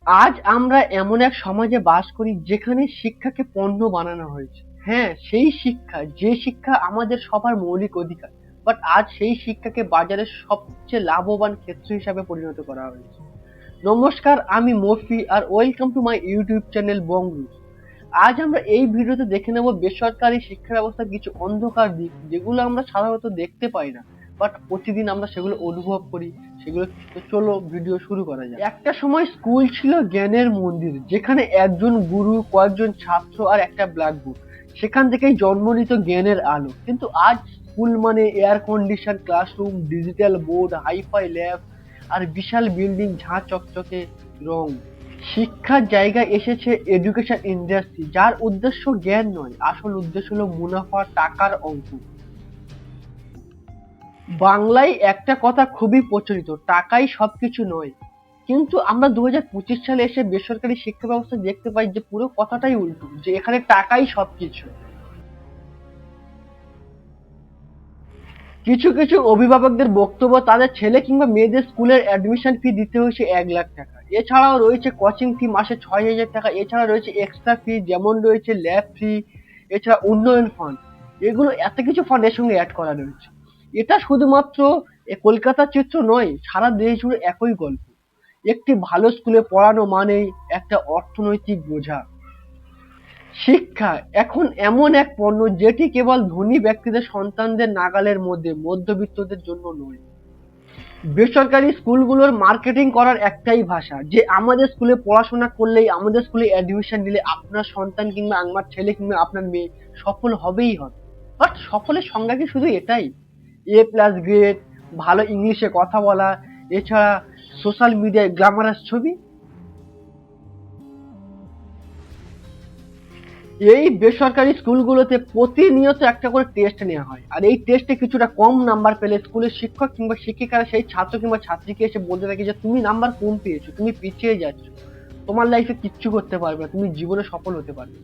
আজ আমরা এমন এক সমাজে বাস করি যেখানে শিক্ষাকে পণ্য বানানো হয়েছে। হ্যাঁ, সেই শিক্ষা যে শিক্ষা আমাদের সবার মৌলিক অধিকার। বাট আজ সেই শিক্ষাকে বাজারের সবচেয়ে লাভবান ক্ষেত্র হিসাবে পরিণত করা হয়েছে। নমস্কার, আমি মফি আর welcome to my YouTube channel Bongu. আজ আমরা এই ভিডিওতে দেখে নেব বেসরকারি শিক্ষা ব্যবস্থার কিছু অন্ধকার দিক যেগুলো আমরা সাধারণত দেখতে পাই না, বাট প্রতিদিন আমরা সেগুলো অনুভব করি। সেগুলো তো চলো ভিডিও শুরু করা যায়। একটা সময় স্কুল ছিল জ্ঞানের মন্দির, যেখানে একজন গুরু, কয়েকজন ছাত্র আর একটা ব্ল্যাকবোর্ড। সেখান থেকেই জন্ম নিত জ্ঞানের আলো। কিন্তু আজ স্কুল মানে air condition classroom, digital board, hifi lab আর বিশাল বিল্ডিং, ঝাঁ চকচকে রং। শিক্ষার জায়গায় এসেছে এডুকেশন ইন্ডাস্ট্রি, যার উদ্দেশ্য জ্ঞান নয়, আসল উদ্দেশ্য হলো মুনাফা, টাকার অঙ্ক। বাংলায় একটা কথা খুবই প্রচলিত, টাকাই সবকিছু নয়। কিন্তু আমরা 2025 সালে এসে বেসরকারি শিক্ষা ব্যবস্থা দেখতে পাই যে পুরো কথাটাই উল্টো, যে এখানে টাকাই সবকিছু। কিছু কিছু অভিভাবকদের বক্তব্য, তাদের ছেলে কিংবা মেয়েদের স্কুলের অ্যাডমিশন ফি দিতে হয়েছে 1 লাখ টাকা। এছাড়াও রয়েছে কোচিং ফি মাসে 6,000 টাকা। এছাড়া রয়েছে এক্সট্রা ফি, যেমন রয়েছে ল্যাব ফি, এছাড়া উন্নয়ন ফান্ড। এগুলো এত কিছু ফান্ড এর সঙ্গে অ্যাড করা রয়েছে। এটা শুধুমাত্র কলকাতার চিত্র নয়, সারা দেশ জুড়ে একই গল্প। একটি ভালো স্কুলে পড়ানো মানেই একটা অর্থনৈতিক বোঝা। শিক্ষা এখন এমন এক পণ্য যেটি কেবল ধনী ব্যক্তিদের সন্তানদের নাগালের মধ্যে, মধ্যবিত্তদের জন্য নয়। বেসরকারি স্কুলগুলোর মার্কেটিং করার একটাই ভাষা, যে আমাদের স্কুলে পড়াশোনা করলেই, আমাদের স্কুলে অ্যাডমিশন নিলে আপনার সন্তান কিংবা আমার ছেলে কিংবা আপনার মেয়ে সফল হবেই হবে। বাট সফলের সংজ্ঞা কি শুধু এটাই? A+ গ্রেড, ভালো ইংলিশে কথা বলা, এছাড়া সোশ্যাল মিডিয়ায় গ্ল্যামারাস ছবি? এই বেসরকারি স্কুলগুলোতে প্রতিনিয়ত একটা করে টেস্ট নেওয়া হয়, আর এই টেস্টে কিছুটা কম নাম্বার পেলে স্কুলের শিক্ষক কিংবা শিক্ষিকারা সেই ছাত্র কিংবা ছাত্রীকে এসে বলতে থাকে যে তুমি নাম্বার কম পেয়েছো, তুমি পিছিয়ে যাচ্ছ, তোমার লাইফে কিচ্ছু করতে পারবে না, তুমি জীবনে সফল হতে পারবে।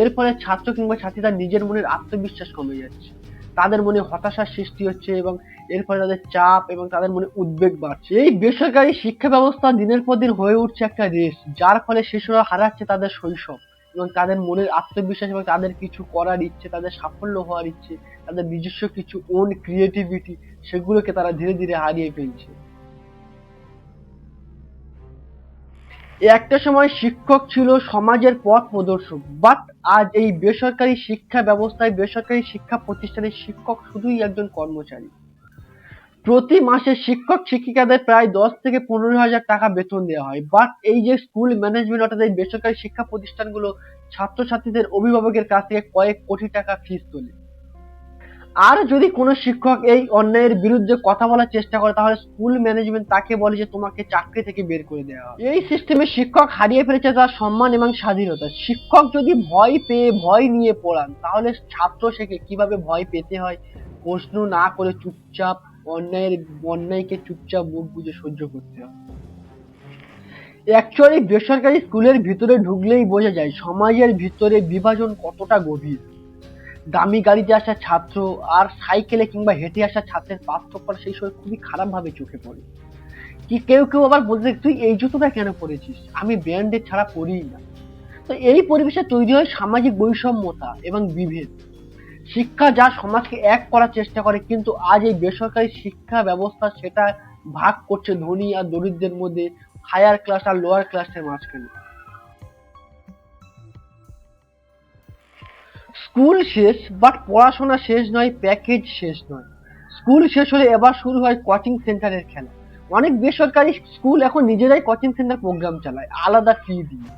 এর ফলে ছাত্র কিংবা ছাত্রী তার নিজের মনের আত্মবিশ্বাস কমে যাচ্ছে, তাদের মনে হতাশার সৃষ্টি হচ্ছে, এবং এর ফলে তাদের চাপ এবং তাদের মনে উদ্বেগ বাড়ছে। এই বেসরকারি শিক্ষা ব্যবস্থা দিনের পর দিন হয়ে উঠছে একটা রেস, যার ফলে শিশুরা হারাচ্ছে তাদের শৈশব এবং তাদের মনের আত্মবিশ্বাস, এবং তাদের কিছু করার ইচ্ছে, তাদের সাফল্য হওয়ার ইচ্ছে, তাদের নিজস্ব কিছু ওন ক্রিয়েটিভিটি, সেগুলোকে তারা ধীরে ধীরে হারিয়ে ফেলছে। একটা সময় শিক্ষক ছিল সমাজের পথ প্রদর্শক, বাট আজ এই বেসরকারি শিক্ষা ব্যবস্থায়, বেসরকারি শিক্ষা প্রতিষ্ঠানের শিক্ষক শুধুই একজন কর্মচারী। প্রতি মাসে শিক্ষক শিক্ষিকাদের প্রায় 10 থেকে 15 হাজার টাকা বেতন দেওয়া হয়, বাট এই যে স্কুল ম্যানেজমেন্ট, অর্থাৎ এই বেসরকারি শিক্ষা প্রতিষ্ঠানগুলো ছাত্রছাত্রীদের অভিভাবকের কাছ থেকে কয়েক কোটি টাকা ফিস তোলে। আর যদি কোনো শিক্ষক এই অন্যায়ের বিরুদ্ধে কথা বলার চেষ্টা করে, তাহলে স্কুল ম্যানেজমেন্ট তাকে বলে যে তোমাকে চাকরি থেকে বের করে দেওয়া হবে। এই সিস্টেমে শিক্ষক হারিয়ে ফেলেছে তার সম্মান এবং স্বাধীনতা। শিক্ষক যদি ভয় পেয়ে, ভয় নিয়ে পড়ান, তাহলে ছাত্র শেখে কিভাবে ভয় পেতে হয়, প্রশ্ন না করে চুপচাপ অন্যায়কে চুপচাপ মুখ বুজে সহ্য করতে হয়। অ্যাকচুয়ালি বেসরকারি স্কুলের ভিতরে ঢুকলেই বোঝা যায় সমাজের ভিতরে বিভাজন কতটা গভীর। দামি গাড়িতে আসা ছাত্র আর সাইকেলে কিংবা হেঁটে আসা ছাত্রের পার্থক্য সেই সময় খুবই খারাপ ভাবে চোখে পড়ে। কি কেউ কেউ আবার বলতে, তুই এই জুতোটা কেন পরেছিস, আমি ব্র্যান্ডের ছাড়া পরিই না। তো এই পরিবেশে তৈরি হয় সামাজিক বৈষম্যতা এবং বিভেদ। শিক্ষা যা সমাজকে এক করার চেষ্টা করে, কিন্তু আজ এই বেসরকারি শিক্ষা ব্যবস্থা সেটা ভাগ করছে ধনী আর দরিদ্রের মধ্যে, হায়ার ক্লাস আর লোয়ার ক্লাসের মাঝখানে। স্কুল শেষ, বাট পড়াশোনা শেষ নয়, প্যাকেজ শেষ নয়। স্কুল শেষ হলে এবার শুরু হয় কোচিং সেন্টারের খেলা। অনেক বেসরকারি স্কুল এখন নিজেরাই কোচিং সেন্টার প্রোগ্রাম চালায়, আলাদা ফি দিয়ে।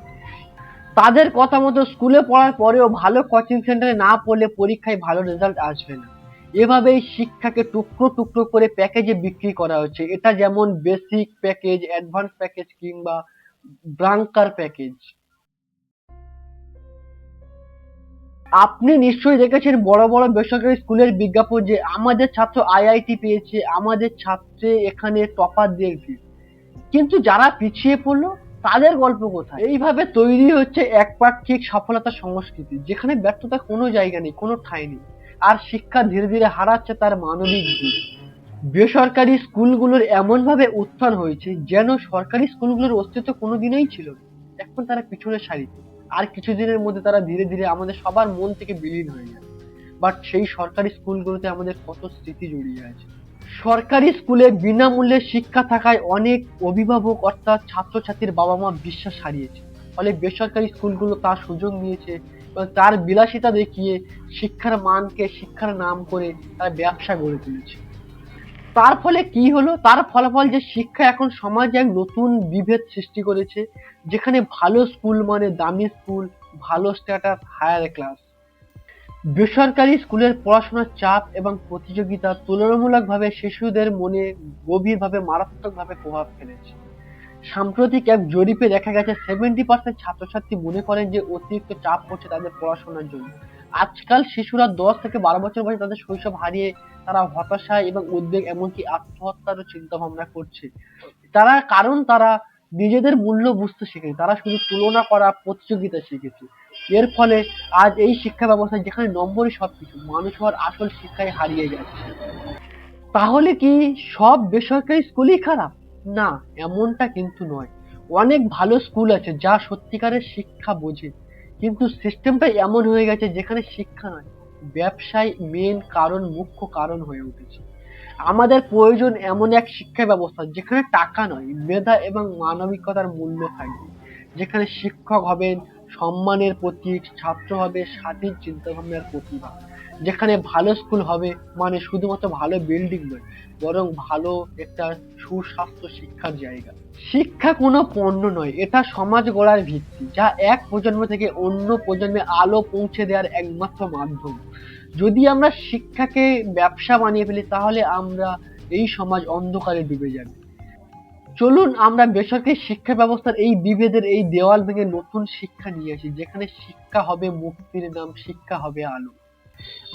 তাদের কথা মতো স্কুলে পড়ার পরেও ভালো কোচিং সেন্টারে না পড়লে পরীক্ষায় ভালো রেজাল্ট আসবে না। এভাবেই শিক্ষাকে টুকরো টুকরো করে প্যাকেজে বিক্রি করা হচ্ছে। এটা যেমন বেসিক প্যাকেজ, অ্যাডভান্স প্যাকেজ কিংবা ব্রাঙ্কার প্যাকেজ। আপনি নিশ্চয়ই দেখেছেন বড় বড় বেসরকারি স্কুলের বিজ্ঞাপন, যে আমাদের ছাত্র আইআইটি পেয়েছে, আমাদের ছাত্রে এখানে টপারদের ভিড়। কিন্তু যারা পিছিয়ে পড়লো, তাদের গল্প কোথায়? এইভাবে তৈরি হচ্ছে একপাক্ষিক সফলতার সংস্কৃতি, যেখানে ব্যর্থতার কোনো জায়গা নেই, কোনো ঠাঁই নেই। আর শিক্ষা ধীরে ধীরে হারাচ্ছে তার মানবিক দিক। বেসরকারি স্কুলগুলোর এমন ভাবে উত্থান হয়েছে যেন সরকারি স্কুলগুলোর অস্তিত্ব কোনোদিনই ছিল না। এখন তারা পিছনের সারিতে, আর কিছুদিনের মধ্যে তারা ধীরে ধীরে আমাদের সবার মন থেকে বিলীন হয়ে যাবে। বাট সেই সরকারি স্কুলগুলোতে আমাদের কত স্মৃতি জড়িয়ে আছে। সরকারি স্কুলে বিনামূল্যে শিক্ষা থাকায় অনেক অভিভাবক অর্থাৎ ছাত্রছাত্রীর বাবা মা বিশ্বাস হারিয়েছে। ফলে বেসরকারি স্কুলগুলো তার সুযোগ নিয়েছে এবং তার বিলাসিতা দেখিয়ে শিক্ষার মানকে, শিক্ষার নাম করে তারা ব্যবসা গড়ে তুলেছে। তার ফলে কি হলো, তার ফলাফল যে শিক্ষা এখন সমাজে এক নতুন বিভেদ সৃষ্টি করেছে, যেখানে ভালো স্কুল মানে দামি স্কুল, ভালো স্ট্যাটাস, হায়ার ক্লাস। বেসরকারি স্কুলের পড়াশোনার চাপ এবং প্রতিযোগিতা তুলনামূলকভাবে শিশুদের মনে গভীরভাবে মারাত্মকভাবে প্রভাব ফেলেছে। সাম্প্রতিক এক জরিপে দেখা গেছে 70% ছাত্রছাত্রী মনে করেন যে অতিরিক্ত চাপ পড়ছে তাদের পড়াশোনার জন্য। আজকাল শিশুরা 10 থেকে 12 বছর বয়সে তাদের শৈশব হারিয়ে তারা হতাশায় এবং উদ্বেগ এমনকি আত্মহত্যারও চিন্তা ভাবনা করছে। কারণ তারা নিজেদের মূল্য বুঝতে শিখেনি, তারা শুধু তুলনা করা, প্রতিযোগিতা শিখেছে। এর ফলে আজ এই শিক্ষা ব্যবস্থায় যেখানে নম্বরই সবকিছু, মানুষ হওয়ার আসল শিক্ষাই হারিয়ে যাচ্ছে। তাহলে কি সব বেসরকারি স্কুলই খারাপ? না, এমনটা কিন্তু নয়। অনেক ভালো স্কুল আছে যা সত্যিকারের শিক্ষা বোঝে, কিন্তু সিস্টেমটা এমন হয়ে গেছে যেখানে শিক্ষা নয়, ব্যবসায় মুখ্য কারণ হয়ে উঠেছে। আমাদের প্রয়োজন এমন এক শিক্ষা ব্যবস্থা যেখানে টাকা নয়, মেধা এবং মানবিকতার মূল্য থাকবে, যেখানে শিক্ষক হবেন সম্মানের প্রতীক, ছাত্র হবে স্বাধীন চিন্তাভাবনার প্রতিভা, যেখানে ভালো স্কুল হবে মানে শুধুমাত্র ভালো বিল্ডিং নয়, বরং ভালো একটা সুস্বাস্থ্য শিক্ষার জায়গা। শিক্ষা কোনো পণ্য নয়, এটা সমাজ গড়ার ভিত্তি, যা এক প্রজন্ম থেকে অন্য প্রজন্মে আলো পৌঁছে দেওয়ার একমাত্র মাধ্যম। যদি আমরা শিক্ষাকে ব্যবসা বানিয়ে ফেলি তাহলে আমরা এই সমাজ অন্ধকারে ডুবে যাবে। চলুন আমরা বেসরকারি শিক্ষা ব্যবস্থার এই বিভেদের, এই দেওয়াল ভেঙে নতুন শিক্ষা নিয়ে আসি, যেখানে শিক্ষা হবে মুক্তির নাম, শিক্ষা হবে আলো।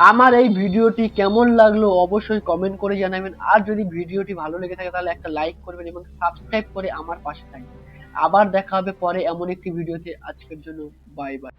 আমার এই ভিডিওটি কেমন লাগলো অবশ্যই কমেন্ট করে জানাবেন। আর যদি ভিডিওটি ভালো লেগে থাকে তাহলে একটা লাইক করবেন এবং সাবস্ক্রাইব করে আমার পাশে থাকবেন। আবার দেখা হবে পরে এমন একটি ভিডিওতে। আজকের জন্য বাই বাই।